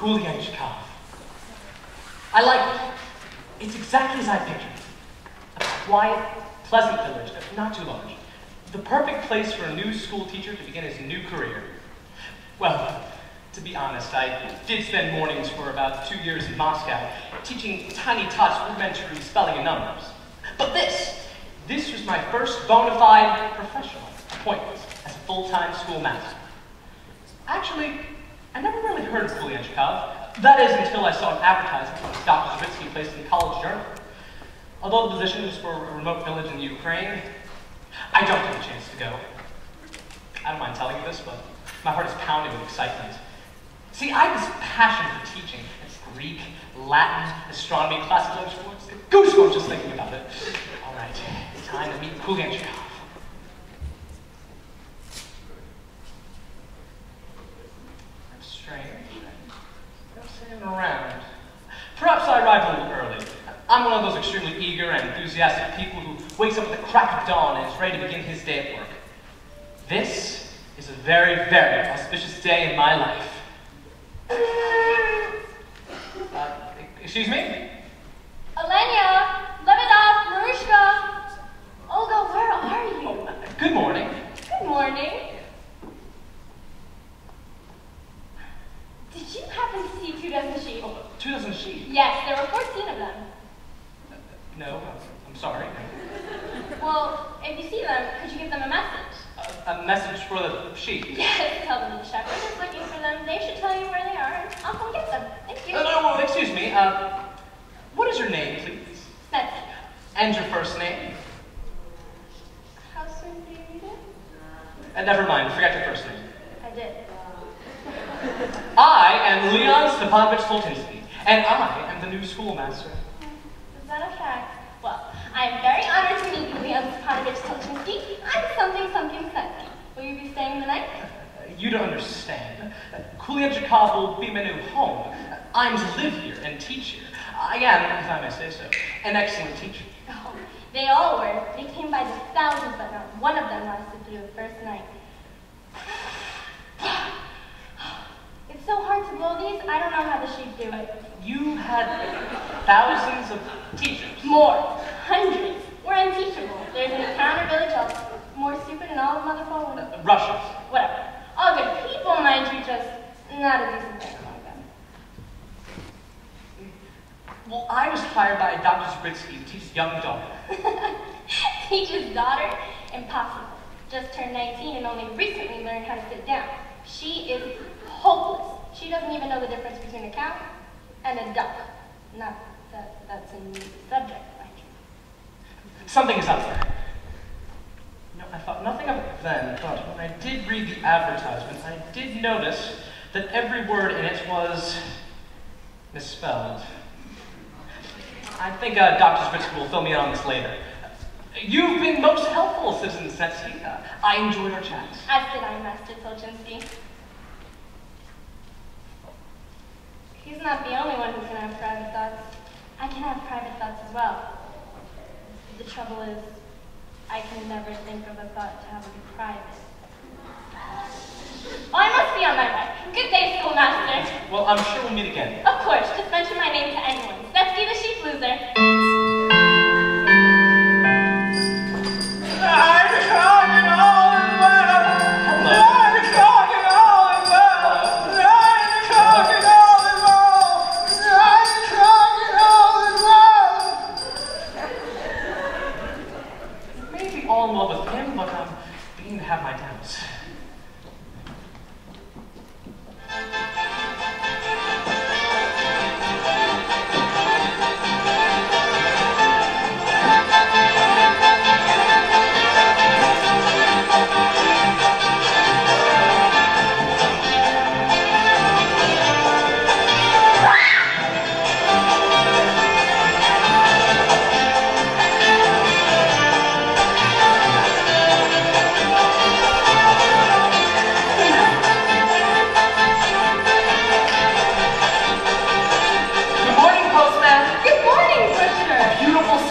Culiacan. I like it. It's exactly as I pictured it. A quiet, pleasant village, not too large. The perfect place for a new school teacher to begin his new career. Well, to be honest, I did spend mornings for about 2 years in Moscow, teaching tiny tots rudimentary spelling and numbers. But this was my first bona fide professional appointment as a full-time schoolmaster. Actually, I never really heard of Culiacan. That is, until I saw an advertisement that Dr. Zabitsky placed in the college journal. Although the position was for a remote village in Ukraine, I jumped at the chance to go. I don't mind telling you this, but my heart is pounding with excitement. See, I have this passion for teaching. It's Greek, Latin, astronomy, classical instruments. Goosebumps just thinking about it. All right, it's time to meet Culiacan. That's strange. Around. Perhaps I arrived a little early. I'm one of those extremely eager and enthusiastic people who wakes up at the crack of dawn and is ready to begin his day at work. This is a very, very auspicious day in my life. Excuse me? Elena, Lebedev, Marushka. Olga, where are you? Oh, good morning. Good morning. Did you happen to see 2 dozen sheep? Oh, 2 dozen sheep? Yes, there were 14 of them. No, I'm sorry. Well, if you see them, could you give them a message? A message for the sheep? Yes, tell them the shepherd is looking for them. They should tell you where they are, and I'll come get them. Thank you. No, excuse me. What is your name, please? Betsy. And your first name? How soon do you need it? Never mind, forget your first name. I did. I am Leon Stepanovich Soltinsky, and I am the new schoolmaster. Is that a fact? Well, I am very honored to meet you, Leon Stepanovich Soltinsky. I'm something Setsky. Will you be staying the night? You don't understand. Culiacan will be my new home. I'm to live here and teach here. I am, if I may say so, an excellent teacher. Oh, they all were. They came by the thousands, but not one of them lasted through the first night. It's so hard to blow these, I don't know how the sheep do it. You had thousands of teachers. More. Hundreds. We're unteachable. There's an encounter village else more stupid than all of Mother Poland. Russians. Whatever. All good people, mind you, just not a decent thing among them. Well, I was hired by Dr. Zabitsky to teach his young daughter. Teach his daughter? Impossible. Just turned 19 and only recently learned how to sit down. She is hopeless. She doesn't even know the difference between a cow and a duck. Not that that's a new subject, mind you. Something is up there. No, I thought nothing of it then, but when I did read the advertisement, I did notice that every word in it was misspelled. I think Dr. Zabitsky will fill me in on this later. You've been most helpful, Citizen Setsky. I enjoyed our chats. As did I, Master Soltinsky. He's not the only one who can have private thoughts. I can have private thoughts as well. The trouble is, I can never think of a thought to have be private. Oh, I must be on my way. Good day, schoolmaster. Well, I'm sure we'll meet again. Of course, just mention my name to anyone. Setsky the sheep loser. All in love with him, but I'm beginning to have my doubts.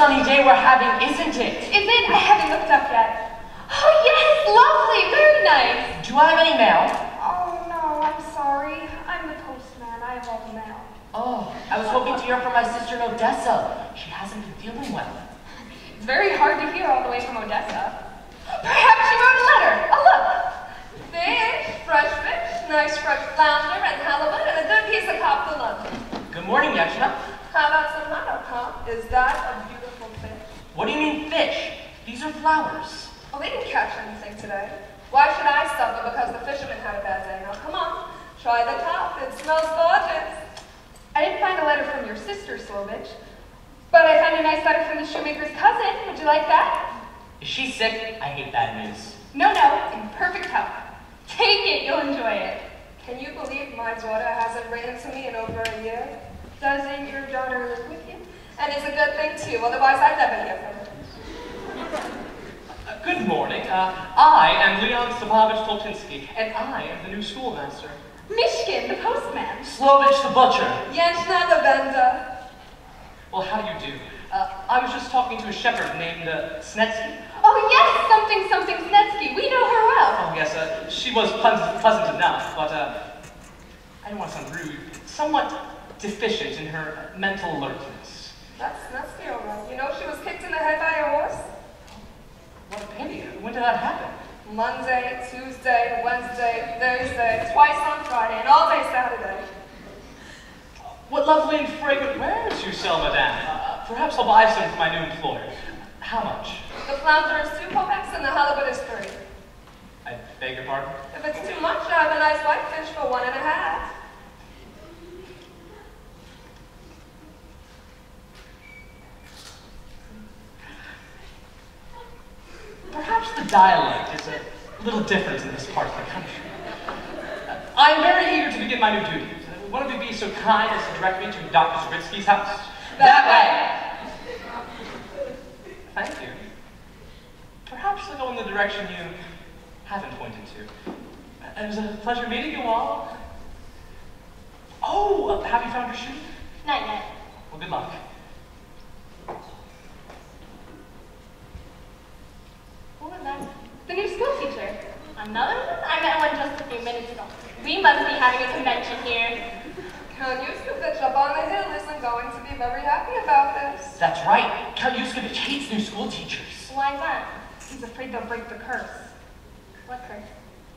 Sunny day we're having, isn't it? Is it? I haven't looked up yet. Oh yes, lovely, very nice. Do I have any mail? Oh no, I'm sorry. I'm the postman. I have all the I was hoping to hear from my sister in Odessa. She hasn't been feeling well. It's very hard to hear all the way from Odessa. Perhaps she wrote a letter. Oh, look. Fish, nice fresh flounder and halibut, and a good piece of cod for lunch. Good morning, Yachna. How about some haddock, huh? Is that a beautiful fish? What do you mean fish? These are flowers. Oh, we didn't catch anything today. Why should I suffer because the fisherman had a bad day? Now, come on. Try the top. It smells gorgeous. I didn't find a letter from your sister, Slovich, but I found a nice letter from the shoemaker's cousin. Would you like that? Is she sick? I hate bad news. No, it's in perfect health. Take it, you'll enjoy it. Can you believe my daughter hasn't written to me in over a year? Doesn't your daughter live with you? And it's a good thing, too, otherwise I'd never hear from her. Good morning. I am Leon Stepovich Tolchinsky, and I am the new schoolmaster. Mishkin, the postman. Slovich the butcher. Yenchna, the vendor. Well, how do you do? I was just talking to a shepherd named Snetsky. Oh, yes, something Snetsky. We know her well. Oh, yes, she was pleasant enough, but I don't want to sound rude. Somewhat deficient in her mental alertness. That's Snetsky, all right. You know she was kicked in the head by a horse? What a pity. When did that happen? Monday, Tuesday, Wednesday, Thursday, twice on Friday, and all day Saturday. What lovely and fragrant wares you sell, madame. Perhaps I'll buy some for my new employer. How much? The flounder is 2 kopecks and the halibut is 3. I beg your pardon? If it's too much, I have a nice whitefish for 1.5. Perhaps the dialect is a little different in this part of the country. I am very eager to begin my new duties. One of you be so kind as to direct me to Dr. Zabrisky's house? That way. Thank you. Perhaps I'll go in the direction you haven't pointed to. It was a pleasure meeting you all. Oh, have you found your shoe? Not yet. Well, good luck. Who was that? The new school teacher. Another one? I met one just a few minutes ago. We must be having a convention here. Count Yuskevich up on the hill isn't going to be very happy about this. That's right. Count Yuskevich hates new school teachers. Why not? He's afraid they'll break the curse. What curse?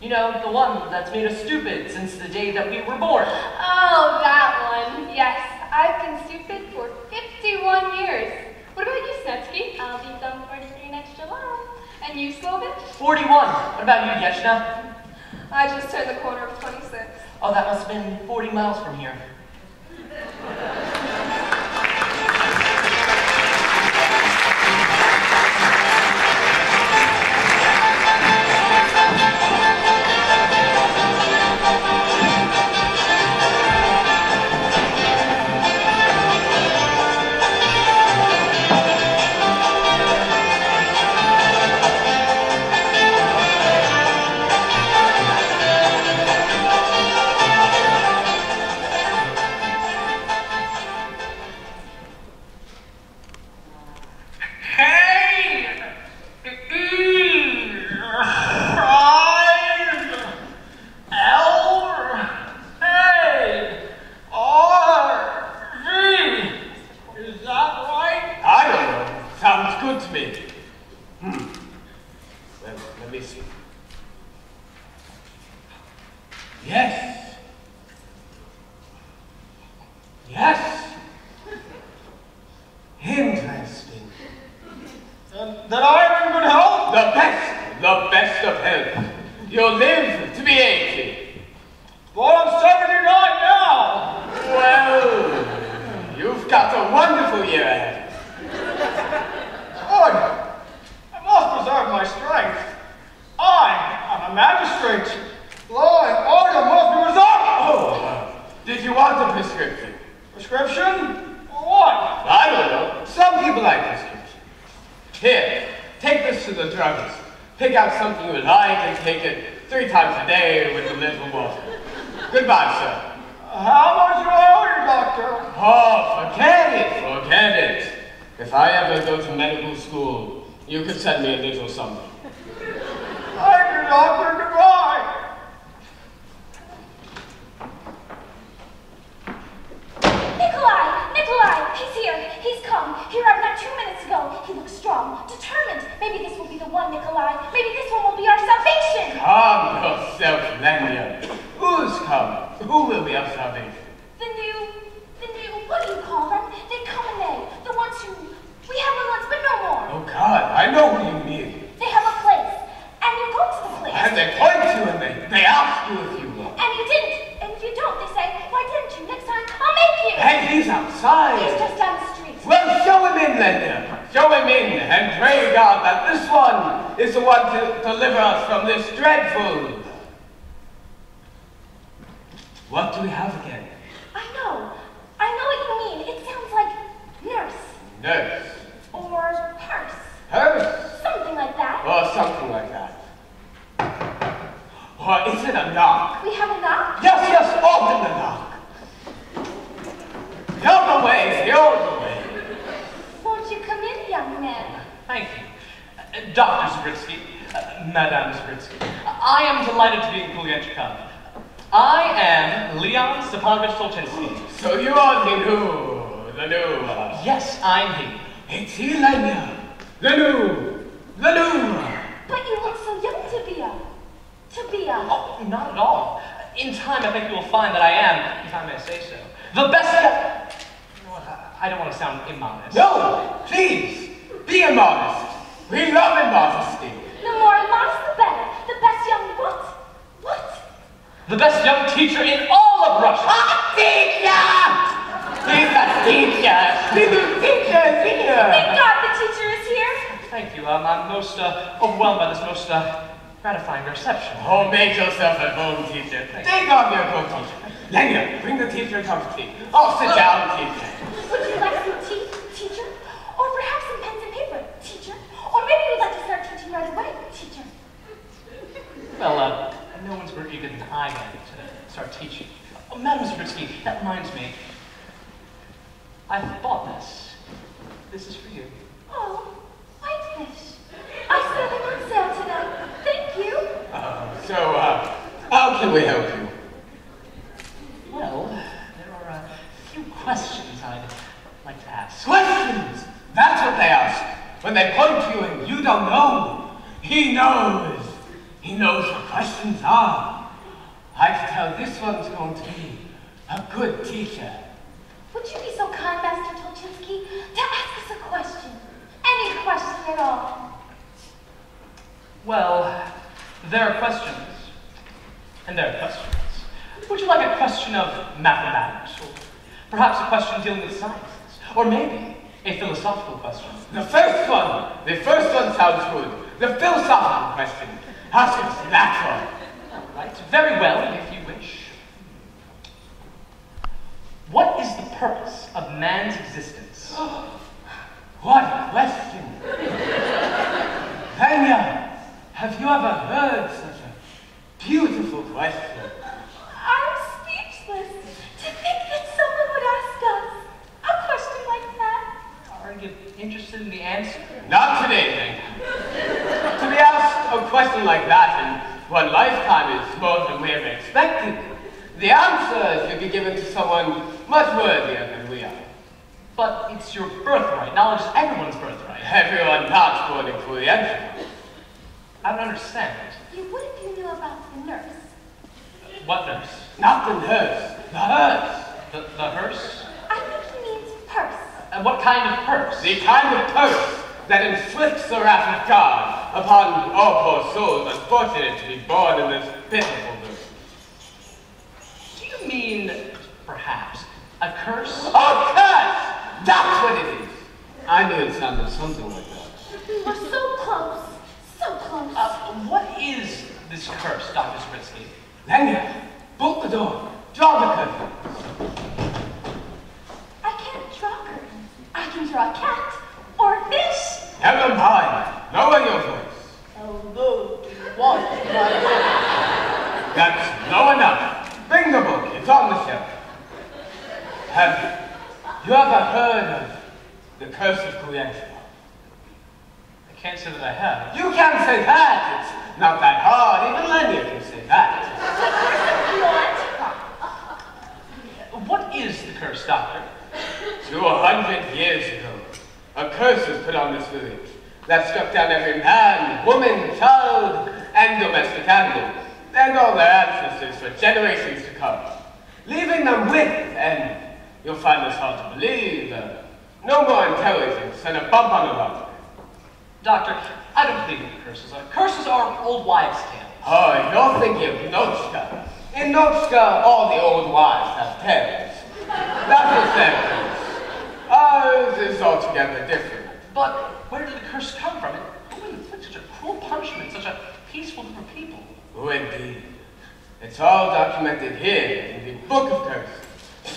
You know, the one that's made us stupid since the day that we were born. Oh, that one. Yes, I've been stupid for 51 years. What about you, Snetsky? I'll be done 43 next July. And you, Slovich? 41. What about you, Yechna? I just turned the corner of 26. Oh, that must have been 40 miles from here. Nikolai! strong, determined. Maybe this will be the one, Nikolai. Maybe this one will be our salvation. Calm yourself, Lenya. Who's come? Who will be our salvation? The new, what do you call them? They come and they, the ones who, we had one once, but no more. Oh God, I know who you mean. They have a place, and you go to the place. And they point to you and they ask you if you will. And you didn't. And if you don't, they say, why didn't you? Next time, I'll make you. Hey, he's outside. He's just down the street. Well, show him in, Lenya. Show him in and pray God that this one is the one to deliver us from this dreadful. What do we have again? I know what you mean. It sounds like nurse. Nurse. Or purse. Purse. Something like that. Or something like that. Or is it a knock? We have a knock? Yes, open the knock. The other way. Won't you come in, young man? Thank you. Dr. Zabritsky, Madame Zabritsky, I am delighted to be in Culiacan. I am Leon Stepanovich Tolchinsky. So you are the new. Yes, I'm he. It's he, Lenya. The new. But you look so young to be a. Oh, not at all. In time, I think you will find that I am, if I may say so, the best. You know what? I don't want to sound immodest. No, please, be immodest. We love immodesty. The more immodest, the better. The best young what? What? The best young teacher in all of Russia. Teacher! He's a teacher. Teacher. Thank God the teacher is here. Thank you. I'm most overwhelmed by this most gratifying reception. Oh, make yourself at home, teacher. Take off your coat, teacher. Lenya, bring the teacher a cup of tea. Oh, sit down, teacher. Would you like some tea, teacher? Or perhaps some pens and paper, teacher? Or maybe you'd like to start teaching right away, teacher? Well, no one's more eager than I am to start teaching. Oh, Madame Zabritsky, that reminds me. I bought this. This is for you. Oh, whitefish. I saw them on sale tonight. Thank you. How can we help you? Well, there are a few questions I'd like to ask. Questions! That's what they ask. When they point to you and you don't know, he knows. He knows what questions are. I can tell this one's going to be a good teacher. Would you be so kind, Master Tolchinsky, to ask us a question? Any question at all? Well, there are questions, and there are questions. Would you like a question of mathematics, or perhaps a question dealing with sciences, or maybe a philosophical question? The first one sounds good. The philosophical question. Ask us that one. All right, very well, if you wish. What is the purpose of man's existence? What a question. Lenya, have you ever heard such a beautiful question? I'm speechless. To think that someone would ask us a question like that. Are you interested in the answer? Not today, Lenya. To be asked a question like that in one lifetime is more than we ever expected. The answer should be given to someone much worthier than we are. But it's your birthright. Knowledge is everyone's birthright. Everyone not born into the answer. I don't understand. You would if you knew about the nurse. What nurse? Not the nurse, the hearse. The hearse? I think he means purse. And what kind of purse? The kind of purse that inflicts the wrath of God upon all poor souls unfortunate to be born in this pitiful world. Do you mean, perhaps, a curse? A curse! That's what it is. I knew it sounded something like that. We were so close. So close. What is this curse, Dr. Zabritsky? Lenya, bolt the door. Draw the curtain. I can't draw curtains. I can draw a cat or a fish. Never mind. Lower your voice. Although you want my book. That's low enough. Bring the book. It's on the shelf. Have you ever heard of the curse of Culiacan? I can't say that I have. You can't say that. It's not that hard. Even Lenya can say that. What is the curse, Doctor? 200 years ago, a curse was put on this village. that struck down every man, woman, child, and domestic animal, and all their ancestors for generations to come, leaving them with, and you'll find this hard to believe, no more intelligence than a bump on a lung. Doctor, I don't believe in curses. Curses are old wives' tales. Oh, you're thinking of Notchka. In Notchka, all the old wives have tales. That was their curse. Ours is altogether different. But where did the curse come from? Who would inflict such a cruel punishment, such a peaceful group of people? Oh, indeed. It's all documented here in the Book of Curses.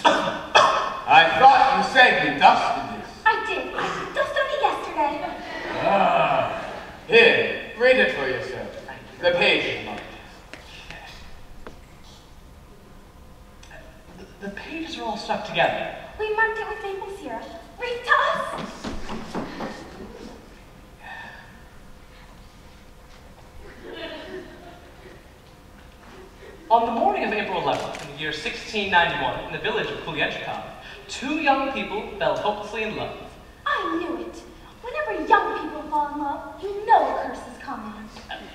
I thought you said you dusted this. I did. I dusted it yesterday. Ah. Here, read it for yourself. The page marked. The pages are all stuck together. We marked it with maple syrup. Read to us. On the morning of April 11th, in the year 1691, in the village of Culiacan, two young people fell hopelessly in love. I knew it. Whenever young people fall in love, you know a curse is coming.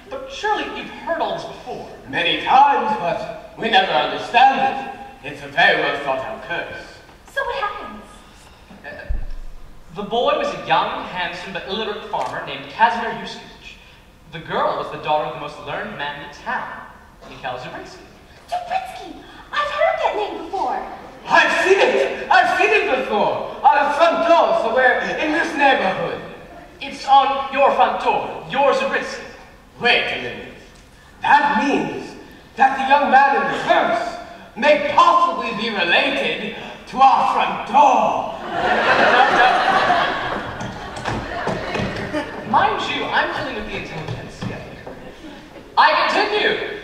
But surely you've heard all this before. Many times, but we never understand it. It's a very well thought out curse. So what happens? The boy was a young, handsome, but illiterate farmer named Casimir Yuskevich. The girl was the daughter of the most learned man in town, Mikhail Zabritsky. Zabritsky! I've heard that name before. I've seen it! I've seen it before! On a front door somewhere in this neighborhood. It's on your front door, your Zabritsky. Wait a minute. That means that the young man in the verse may possibly be related to our front door. Mind you, I'm dealing with the intelligentsia. I continue.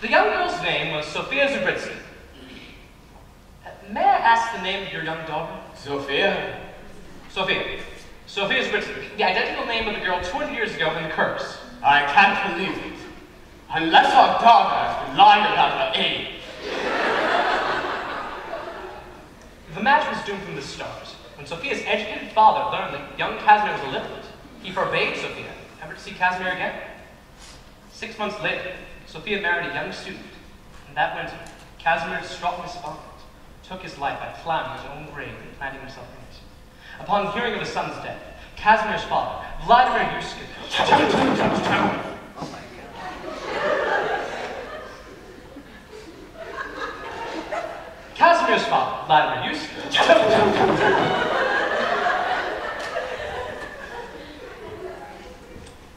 The young girl's name was Sophia Zabritsky. May I ask the name of your young daughter? Sophia? Sophia. Sophia Zabritsky, the identical name of the girl 200 years ago in the curse. I can't believe it. Unless our daughter has been lying about her age. The match was doomed from the start. When Sophia's educated father learned that young Casimir was illiterate, he forbade Sophia ever to see Casimir again. 6 months later, Sophia married a young student, and that winter, Casimir, distraught and despondent, took his life by plowing his own grave and planting himself in it. Upon hearing of his son's death, Casimir's father, Vladimir Yuskevich, Casimir's father, Vladimir Yuskevich,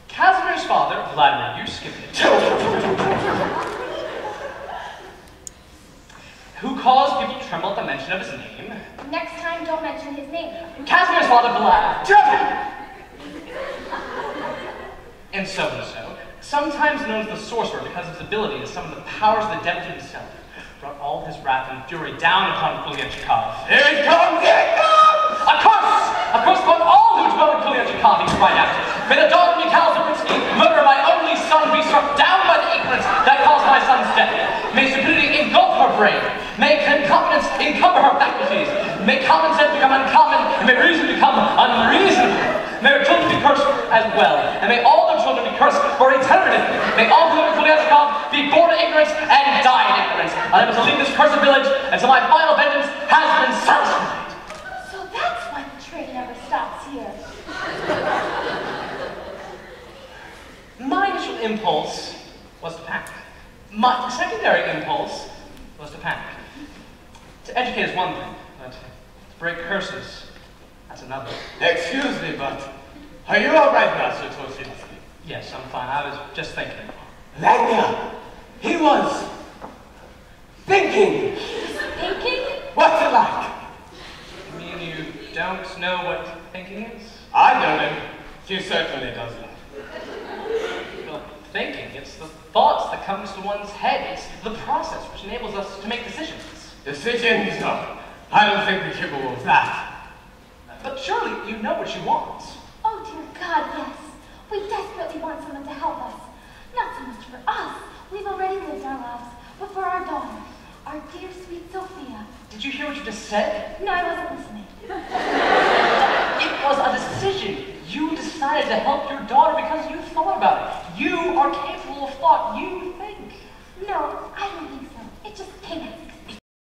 Casimir's father, Vladimir Yuskevich, who caused people to tremble at the mention of his name. Next time, don't mention his name. Casimir's father, Vlad, and so, sometimes known as the sorcerer because of his ability to summon the powers of the devil to himself, brought all his wrath and fury down upon Culiacan. Here it comes! Here it comes! A curse upon all who dwell in Culiacan, he cried out. May the daughter of Mikhail Zabritsky, murder of my only son, be struck down by the ignorance that caused my son's death. May stupidity engulf her brain. May incompetence encumber her faculties. May common sense become uncommon, and may reason become unreasonable. May her children be cursed as well, and may all their children be cursed for eternity. May all who live in Culiacan be born in ignorance and die in ignorance, unable to leave this cursed village until my final vengeance has been satisfied. So that's why the train never stops here. My initial impulse was to panic. My secondary impulse was to panic. To educate is one thing, but to break curses, that's another. Excuse me, but are you all right, Master Oceanside? Yes, I'm fine. I was just thinking. Lanya, he was thinking. Thinking? What's it like? You mean you don't know what thinking is? I know him. She certainly doesn't. Well, thinking, it's the thoughts that comes to one's head. It's the process which enables us to make decisions. Decisions? No. I don't think we're capable of that. But surely you know what you want. Oh, dear God, yes. We desperately want someone to help us. Not so much for us. We've already lived our lives. But for our daughter, our dear, sweet Sophia. Did you hear what you just said? No, I wasn't listening. It was a decision you decided to help your daughter because you thought about it. You are capable of thought. You think. No, I don't think so. It just came